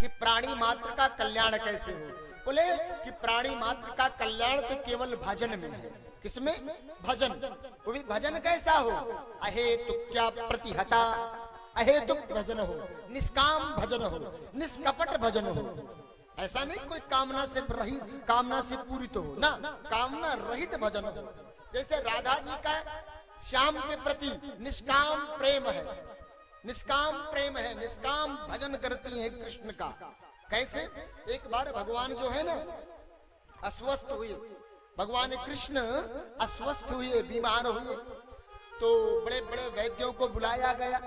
कि प्राणी मात्र का कल्याण कैसे हो। बोले कि प्राणी मात्र का कल्याण तो केवल भजन में है। किसमें? भजन। वो भी भजन कैसा हो? अहेतुक क्या प्रतिहता, अहेतुक भजन हो, निष्काम भजन हो, निष्कपट भजन हो। ऐसा नहीं कोई कामना से रहित, कामना से पूरित हो ना, कामना रहित भजन हो। जैसे राधा जी का श्याम के प्रति निष्काम प्रेम है, निष्काम प्रेम है, निष्काम भजन करती हैं कृष्ण का। कैसे? एक बार भगवान जो है ना अस्वस्थ हुए, भगवान कृष्ण अस्वस्थ हुए, बीमार हुए, तो बड़े बड़े वैद्यों को बुलाया गया,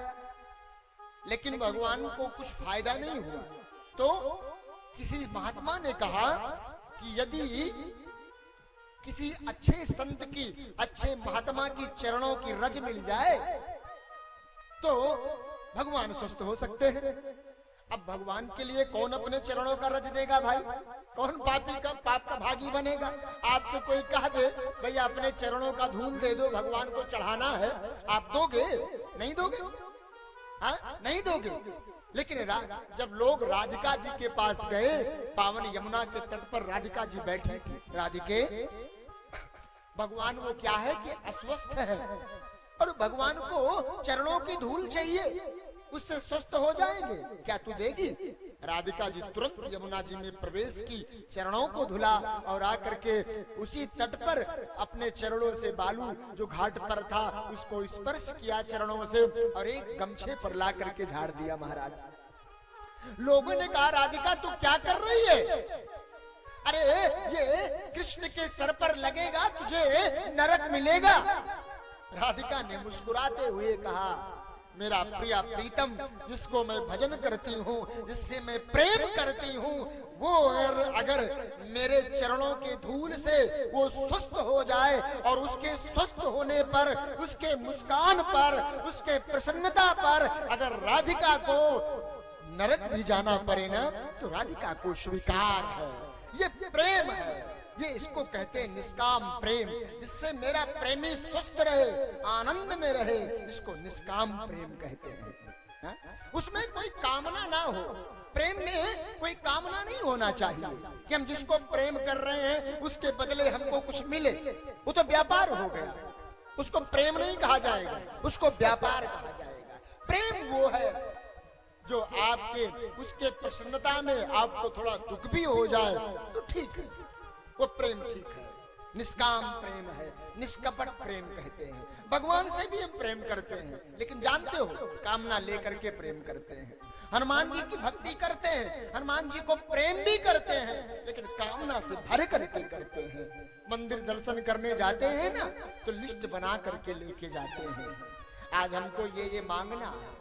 लेकिन भगवान को कुछ फायदा नहीं हुआ। तो किसी महात्मा ने कहा कि यदि किसी अच्छे संत की, अच्छे महात्मा की चरणों की रज मिल जाए तो भगवान स्वस्थ हो सकते हैं। अब भगवान के लिए कौन अपने चरणों का रज देगा भाई? कौन पापी का पाप का भागी बनेगा? आपसे कोई कह दे भैया अपने चरणों का धूल दे दो, भगवान को चढ़ाना है, आप दोगे? नहीं दोगे? हाँ, नहीं दोगे। लेकिन जब लोग राधिका जी के पास गए, पावन यमुना के तट पर राधिका जी बैठी थी, राधिके भगवान वो क्या है कि अस्वस्थ है और भगवान को चरणों की धूल चाहिए, उससे स्वस्थ हो जाएंगे, क्या तू देगी? राधिका जी तुरंत यमुना जी में प्रवेश की, चरणों को धुला और आकर के उसी तट पर अपने चरणों से बालू जो घाट पर था उसको स्पर्श किया चरणों से और एक गमछे पर ला करके झाड़ दिया। महाराज लोगों ने कहा राधिका तू क्या कर रही है? अरे ये कृष्ण के सर पर लगेगा तुझे नरक मिलेगा। राधिका ने मुस्कुराते हुए कहा मेरा प्रिया प्रीतम जिसको मैं भजन करती हूँ, जिससे मैं प्रेम करती हूँ, वो अगर मेरे चरणों के धूल से वो स्वस्थ हो जाए और उसके स्वस्थ होने पर, उसके मुस्कान पर, उसके प्रसन्नता पर अगर राधिका को नरक भी जाना पड़े ना तो राधिका को स्वीकार है। ये प्रेम है, ये इसको कहते हैं निष्काम प्रेम, जिससे मेरा प्रेमी स्वस्थ रहे, आनंद में रहे, इसको निष्काम प्रेम कहते हैं। हा? उसमें कोई कामना ना हो, प्रेम में कोई कामना नहीं होना चाहिए कि हम जिसको प्रेम कर रहे हैं उसके बदले हमको कुछ मिले, वो तो व्यापार हो गया, उसको प्रेम नहीं कहा जाएगा, उसको व्यापार कहा जाएगा। प्रेम वो है जो आपके उसके प्रसन्नता में आपको थोड़ा दुख भी हो जाए तो ठीक है, वो प्रेम ठीक है, निष्काम प्रेम है, निष्कपट प्रेम कहते हैं। भगवान से भी हम प्रेम करते हैं, लेकिन जानते हो कामना लेकर के प्रेम करते हैं। हनुमान जी की भक्ति करते हैं, हनुमान जी को प्रेम भी करते हैं, लेकिन कामना से भर करके करते हैं। मंदिर दर्शन करने जाते हैं ना तो लिस्ट बना करके लेके जाते हैं, आज हमको ये मांगना है,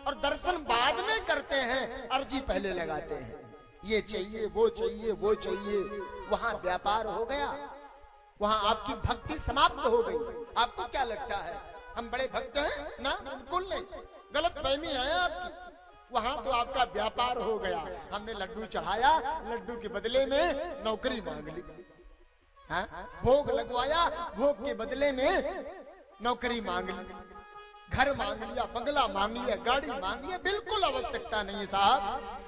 और दर्शन बाद में करते हैं, अर्जी पहले लगाते हैं, ये चाहिए वो चाहिए वो चाहिए। वहां व्यापार हो गया, वहां आपकी भक्ति समाप्त हो गई। आपको क्या लगता है हम बड़े भक्त हैं? ना, बिल्कुल नहीं, गलत फहमी है आपकी। वहां तो आपका व्यापार हो गया, हमने लड्डू चढ़ाया, लड्डू के बदले में नौकरी मांग ली, भोग लगवाया, भोग के बदले में नौकरी मांग ली, घर मांग लिया, बंगला मांग लिया, गाड़ी मांग लिया। बिल्कुल आवश्यकता नहीं है साहब,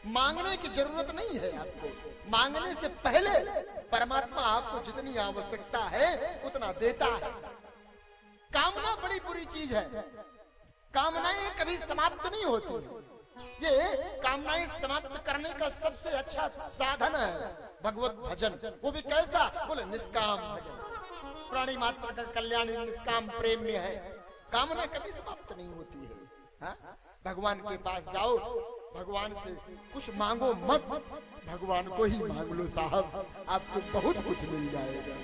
मांगने की जरूरत नहीं है आपको। मांगने से पहले परमात्मा आपको जितनी आवश्यकता है उतना देता है। कामना बड़ी बुरी चीज है, कामनाएं कभी समाप्त नहीं होती। ये कामनाएं समाप्त करने का सबसे अच्छा साधन है भगवत भजन। वो भी कैसा? बोले निष्काम भजन। प्राणी मात्र का कल्याण निष्काम प्रेम में है, कामना कभी समाप्त नहीं होती है। हा? भगवान के पास जाओ, भगवान से कुछ मांगो मत, भगवान को ही मांग लो साहब, आपको बहुत कुछ मिल जाएगा।